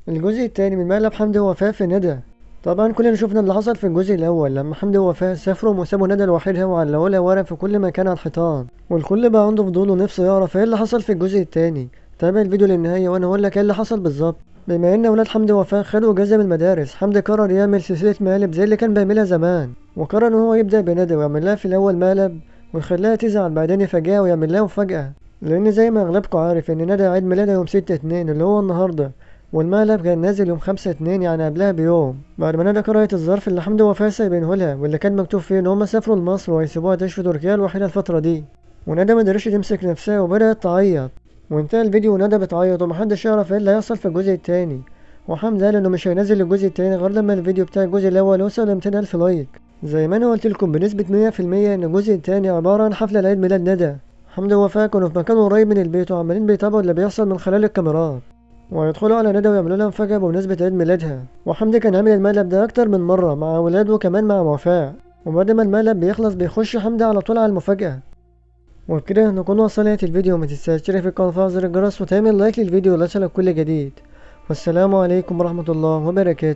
الجزء التاني من مقلب حمدي ووفاء في ندى. طبعا كلنا شفنا اللي حصل في الجزء الاول لما حمدي ووفاء سافروا وسابوا ندى لوحدها وعلقوا لها ورق في كل مكان على الحيطان، والكل بقى عنده فضول ونفسه يعرف ايه اللي حصل في الجزء التاني. تابع الفيديو للنهايه وانا هقول لك ايه اللي حصل بالظبط. بما ان اولاد حمدي ووفاء خدوا اجازه من المدارس، حمدي قرر يعمل سلسله مقالب زي اللي كان بيعملها زمان، وقرر ان هو يبدا بندى ويعمل لها في الاول مقلب ويخليها تزعل، بعدين يفاجئها ويعمل لها مفاجاه. لان زي ما اغلبكم عارف ان ندى عيد ميلادها يوم 6/2 اللي هو النهارده، والمقلب كان نازل يوم 5/2 يعني قبلها بيوم، بعد ما ندى قرأت الظرف اللي حمدي ووفاء سايبينهولها واللي كان مكتوب فيه ان هما سافروا لمصر وهيسيبوها تعيش في تركيا الوحيدة الفترة دي. وندى مقدرتش تمسك نفسها وبدأت تعيط، وانتهى الفيديو وندى بتعيط ومحدش يعرف ايه اللي هيحصل في الجزء التاني. وحمدي قال انه مش هينزل الجزء التاني غير لما الفيديو بتاع الجزء الاول يوصل ل200,000 لايك. زي ما انا قلتلكم بنسبة 100% ان الجزء التاني عبارة عن حفلة لعيد ميلاد ندى. حمدي ووفاء كانوا في مكان قريب من البيت وعمالين بيتابعوا اللي بيحصل من خلال الكاميرات، ويدخلوا على ندى ويعملوا لها مفاجأة بمناسبة عيد ميلادها. وحمدي كان عامل المقلب ده أكتر من مرة مع ولاده وكمان مع وفاء، وبعد ما المقلب بيخلص بيخش حمدي على طول على المفاجأة. وبكده نكون وصلت الفيديو، متنساش تشترك في القناة وتفعل زر الجرس وتعمل لايك للفيديو ليصلك كل جديد. والسلام عليكم ورحمة الله وبركاته.